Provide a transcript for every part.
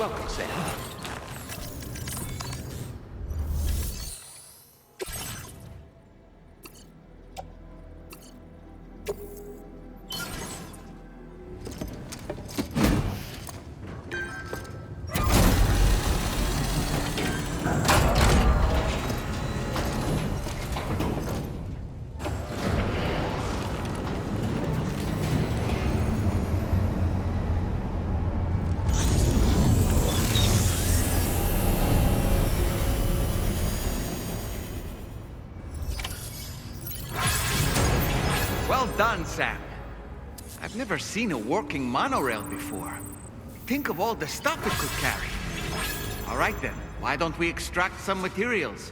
Welcome, Sam. Well done, Sam. I've never seen a working monorail before. Think of all the stuff it could carry. All right then, why don't we extract some materials?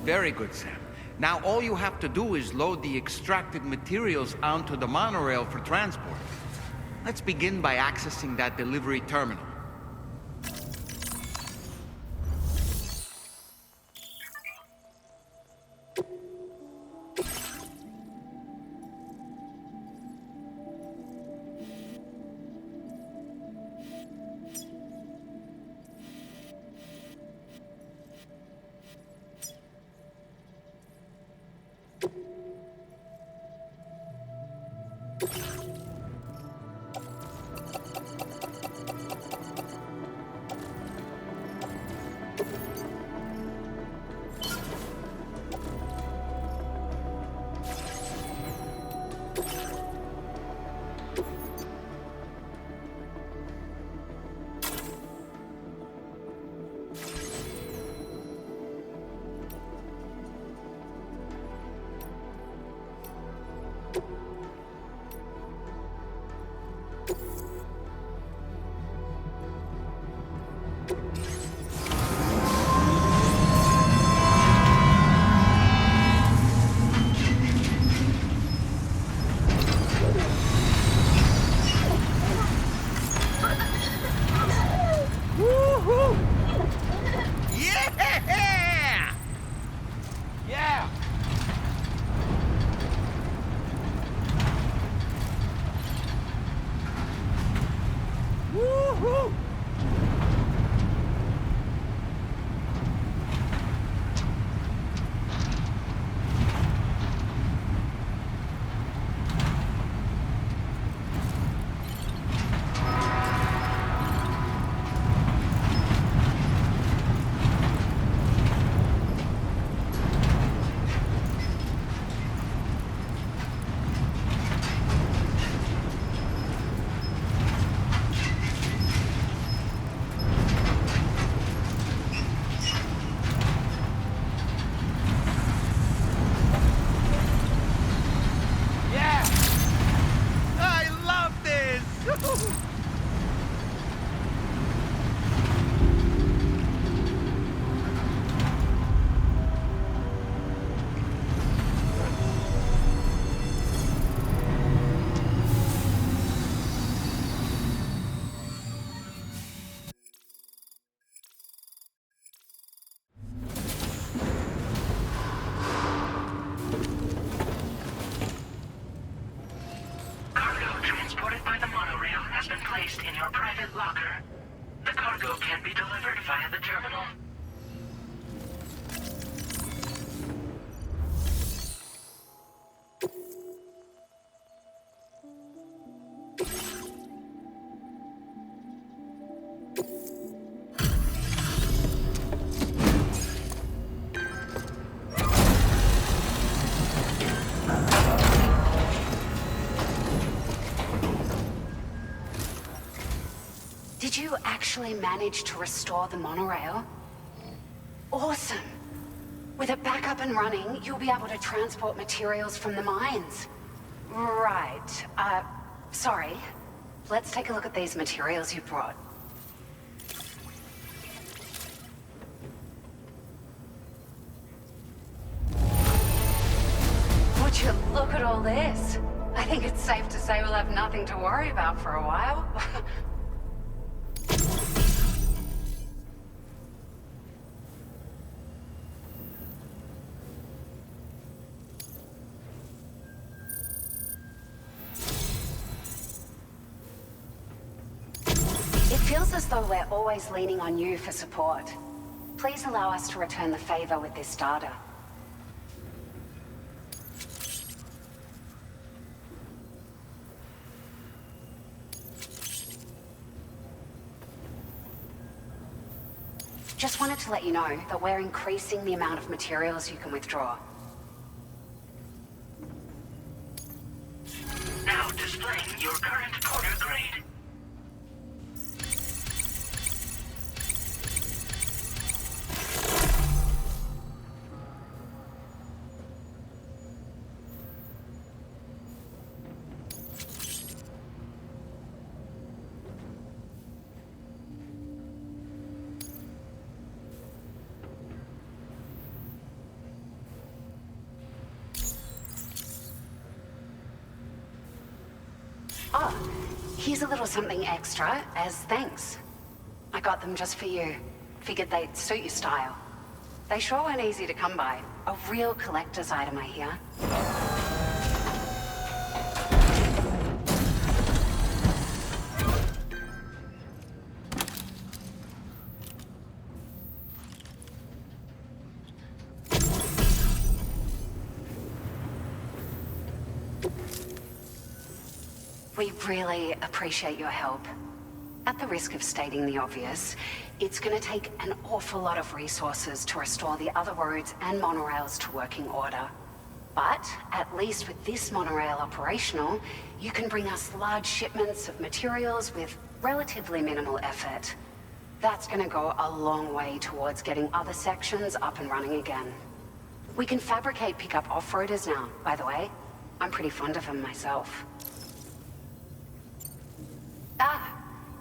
Very good, Sam. Now all you have to do is load the extracted materials onto the monorail for transport. Let's begin by accessing that delivery terminal. Cargo transported by the monorail has been placed in your private locker. The cargo can be delivered via the terminal. Did you actually manage to restore the monorail? Awesome! With it back up and running, you'll be able to transport materials from the mines. Right. Sorry. Let's take a look at these materials you brought. Would you look at all this? I think it's safe to say we'll have nothing to worry about for a while. It feels as though we're always leaning on you for support. Please allow us to return the favor with this data. Just wanted to let you know that we're increasing the amount of materials you can withdraw. Now displaying your current porter grade. Oh, here's a little something extra as thanks. I got them just for you. Figured they'd suit your style. They sure weren't easy to come by. A real collector's item, I hear. We really appreciate your help. At the risk of stating the obvious, it's gonna take an awful lot of resources to restore the other roads and monorails to working order. But at least with this monorail operational, you can bring us large shipments of materials with relatively minimal effort. That's gonna go a long way towards getting other sections up and running again. We can fabricate pickup off-roaders now, by the way. I'm pretty fond of them myself.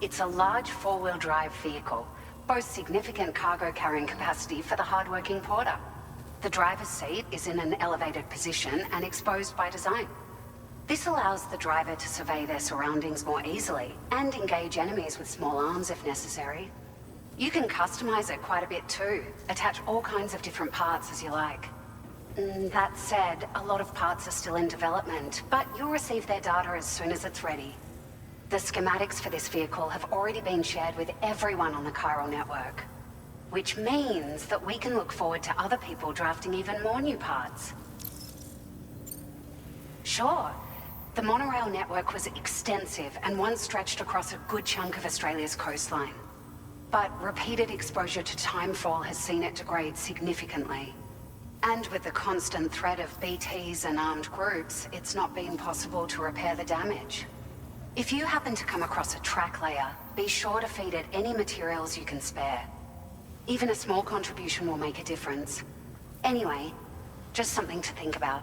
It's a large four-wheel drive vehicle, boasts significant cargo carrying capacity for the hard-working porter. The driver's seat is in an elevated position and exposed by design. This allows the driver to survey their surroundings more easily and engage enemies with small arms if necessary. You can customize it quite a bit too, attach all kinds of different parts as you like. That said, a lot of parts are still in development, but you'll receive their data as soon as it's ready. The schematics for this vehicle have already been shared with everyone on the chiral network, which means that we can look forward to other people drafting even more new parts. Sure, the monorail network was extensive and once stretched across a good chunk of Australia's coastline. But repeated exposure to timefall has seen it degrade significantly. And with the constant threat of BTs and armed groups, it's not been possible to repair the damage. If you happen to come across a track layer, be sure to feed it any materials you can spare. Even a small contribution will make a difference. Anyway, just something to think about.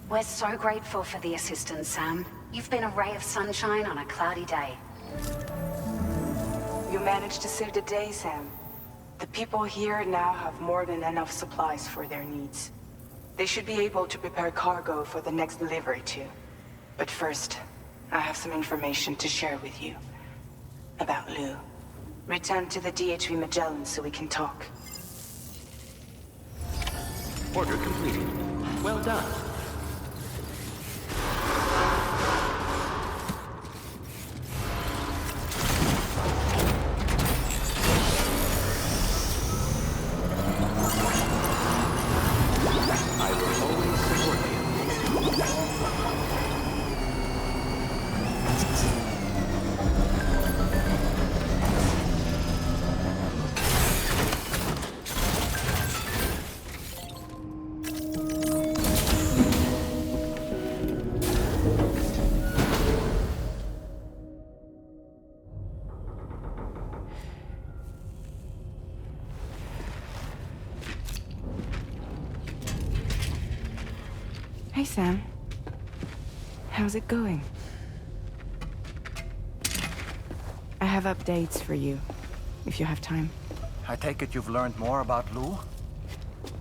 We're so grateful for the assistance, Sam. You've been a ray of sunshine on a cloudy day. You managed to save the day, Sam. The people here now have more than enough supplies for their needs. They should be able to prepare cargo for the next delivery too. But first, I have some information to share with you. About Lou. Return to the DHV Magellan so we can talk. Order completed. Well done. Hey, Sam. How's it going? I have updates for you, if you have time. I take it you've learned more about Lou?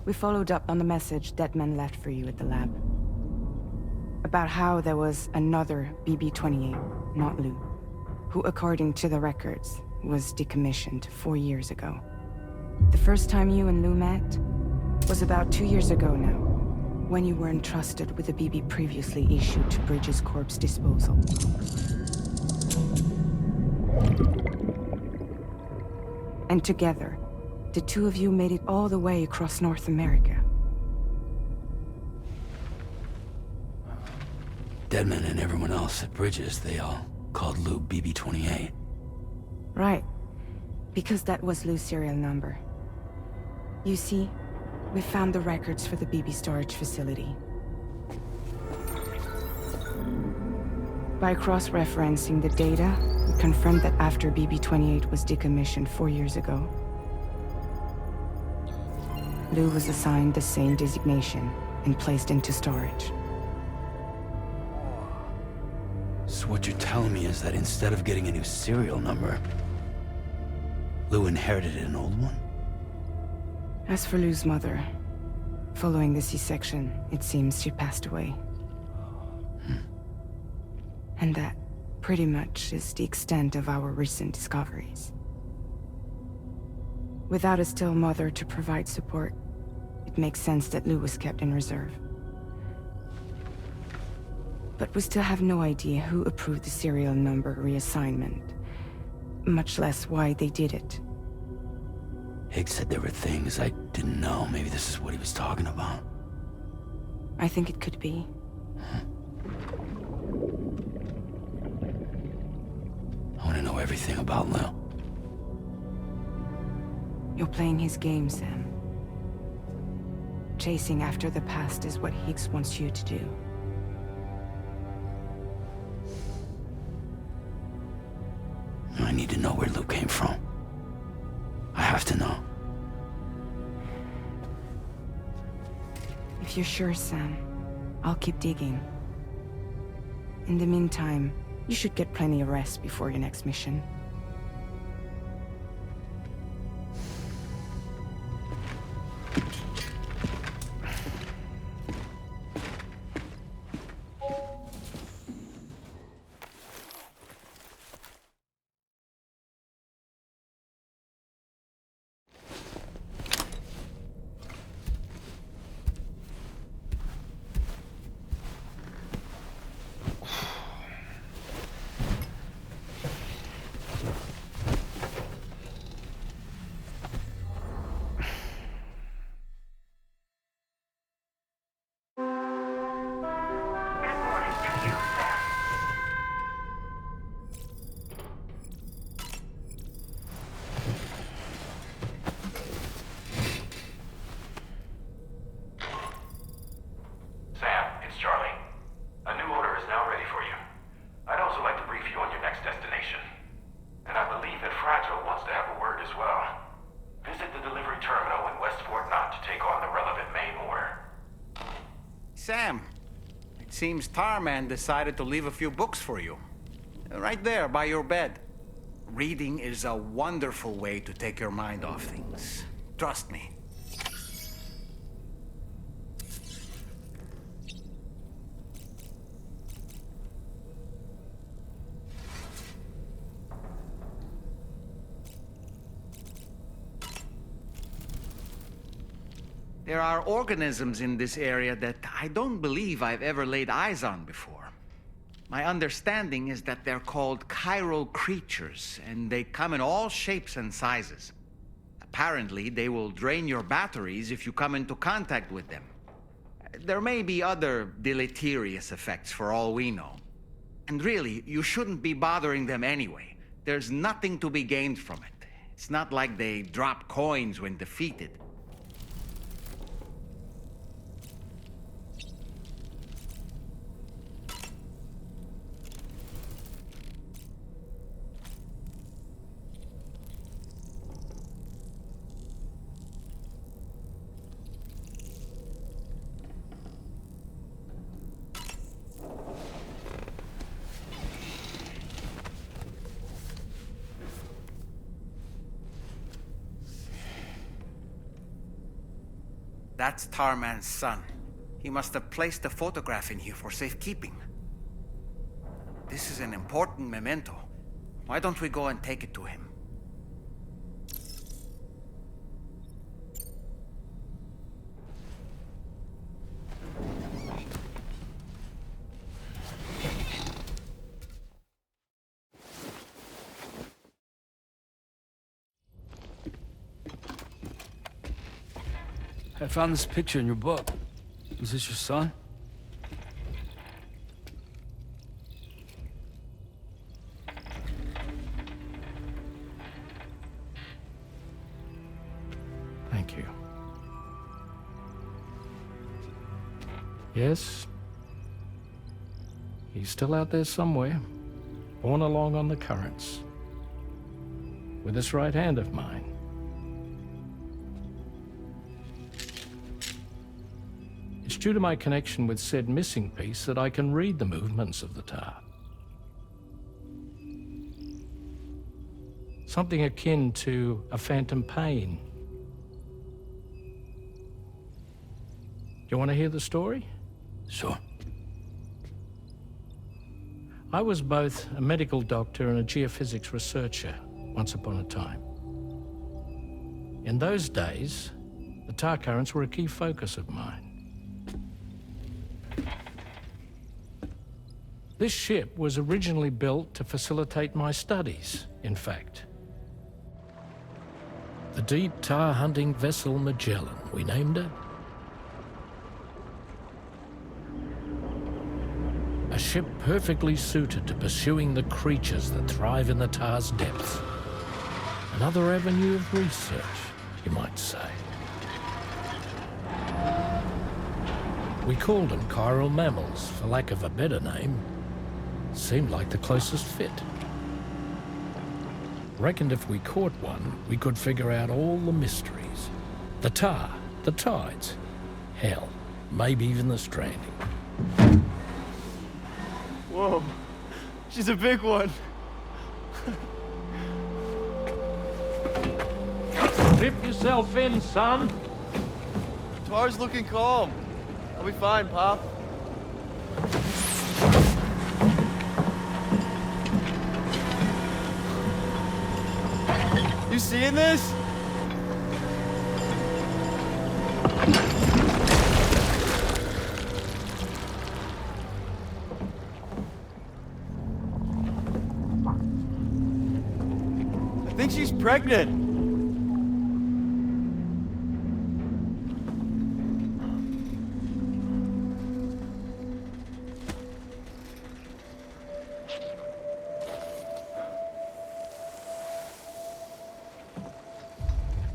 We followed up on the message Deadman left for you at the lab. About how there was another BB-28, not Lou, who, according to the records, was decommissioned 4 years ago. The first time you and Lou met was about 2 years ago now, when you were entrusted with a BB previously issued to Bridges Corp's disposal. And together, the two of you made it all the way across North America. Deadman and everyone else at Bridges, they all called Lou BB-28. Right. Because that was Lou's serial number. You see, we found the records for the BB storage facility. By cross-referencing the data, we confirmed that after BB-28 was decommissioned 4 years ago, Lou was assigned the same designation and placed into storage. So what you're telling me is that instead of getting a new serial number, Lou inherited an old one? As for Lou's mother, following the C-section, it seems she passed away. And that, pretty much, is the extent of our recent discoveries. Without a still mother to provide support, it makes sense that Lou was kept in reserve. But we still have no idea who approved the serial number reassignment, much less why they did it. Higgs said there were things I didn't know. Maybe this is what he was talking about. I think it could be. I want to know everything about Lou. You're playing his game, Sam. Chasing after the past is what Higgs wants you to do. I need to know where Lou came from. I have to know. If you're sure, Sam, I'll keep digging. In the meantime, you should get plenty of rest before your next mission. Sam, it's Charlie. A new order is now ready for you. I'd also like to brief you on your next destination. And I believe that Fragile wants to have a word as well. Visit the delivery terminal in West Fort Knott to take on the relevant main order. Sam, it seems Tarman decided to leave a few books for you. Right there by your bed. Reading is a wonderful way to take your mind off things. Trust me. There are organisms in this area that I don't believe I've ever laid eyes on before. My understanding is that they're called chiral creatures, and they come in all shapes and sizes. Apparently, they will drain your batteries if you come into contact with them. There may be other deleterious effects for all we know. And really, you shouldn't be bothering them anyway. There's nothing to be gained from it. It's not like they drop coins when defeated. That's Tarman's son. He must have placed a photograph in here for safekeeping. This is an important memento. Why don't we go and take it to him? I found this picture in your book. Is this your son? Thank you. Yes. He's still out there somewhere, borne along on the currents. With this right hand of mine. It's due to my connection with said missing piece that I can read the movements of the tar. Something akin to a phantom pain. Do you want to hear the story? Sure. I was both a medical doctor and a geophysics researcher once upon a time. In those days, the tar currents were a key focus of mine. This ship was originally built to facilitate my studies, in fact. The deep tar hunting vessel Magellan, we named it. A ship perfectly suited to pursuing the creatures that thrive in the tar's depths. Another avenue of research, you might say. We called them chiral mammals, for lack of a better name. Seemed like the closest fit. Reckoned if we caught one, we could figure out all the mysteries. The tar, the tides, hell, maybe even the stranding. Whoa, she's a big one. Dip yourself in, son. Tar's looking calm. I'll be fine, Pop. You seeing this? I think she's pregnant.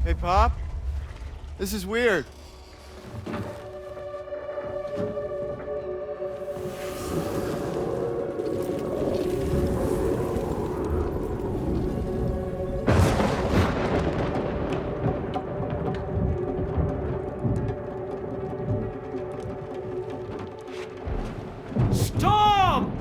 Hey, Pop. This is weird. Storm!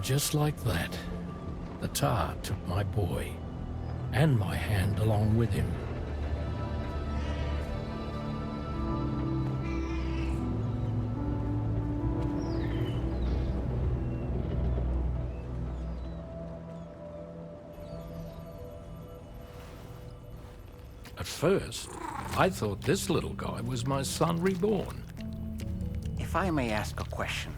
And just like that, the tar took my boy, and my hand along with him. At first, I thought this little guy was my son reborn. If I may ask a question,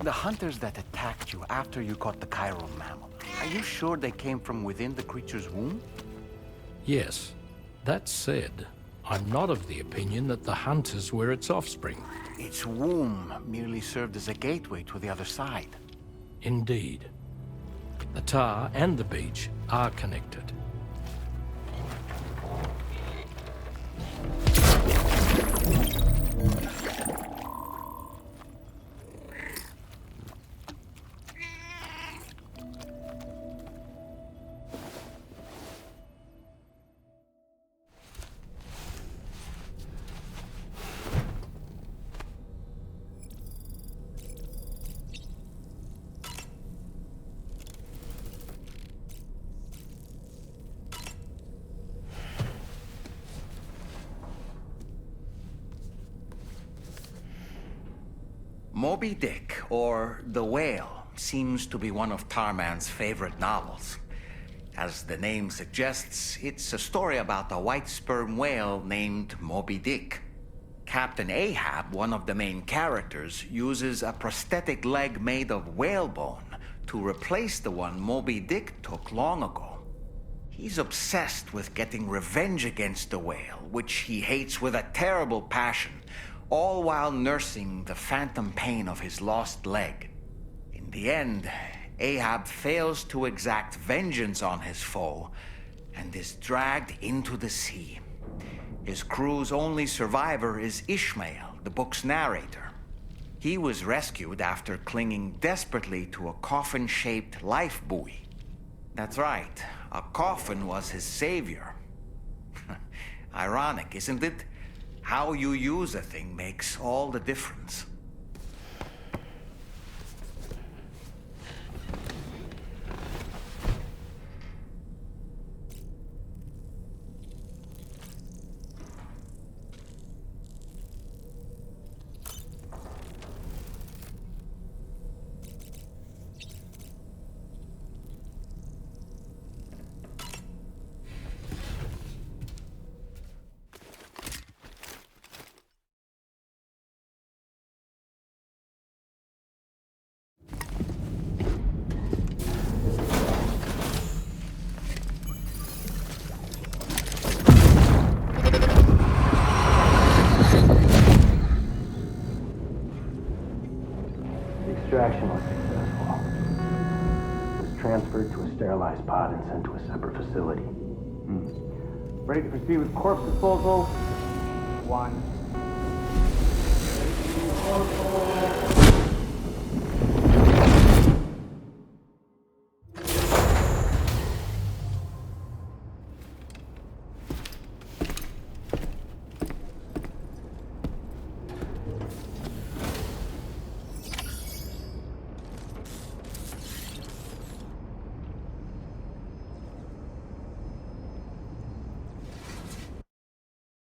the hunters that attacked you after you caught the chiral mammal, are you sure they came from within the creature's womb? Yes. That said, I'm not of the opinion that the hunters were its offspring. Its womb merely served as a gateway to the other side. Indeed. The tar and the beach are connected. Moby Dick, or The Whale, seems to be one of Tarman's favorite novels. As the name suggests, it's a story about a white sperm whale named Moby Dick. Captain Ahab, one of the main characters, uses a prosthetic leg made of whalebone to replace the one Moby Dick took long ago. He's obsessed with getting revenge against the whale, which he hates with a terrible passion, all while nursing the phantom pain of his lost leg. In the end, Ahab fails to exact vengeance on his foe and is dragged into the sea. His crew's only survivor is Ishmael, the book's narrator. He was rescued after clinging desperately to a coffin-shaped life buoy. That's right, a coffin was his savior. Ironic, isn't it? How you use a thing makes all the difference. Extraction was successful. It was transferred to a sterilized pod and sent to a separate facility. Ready to proceed with corpse disposal? 1.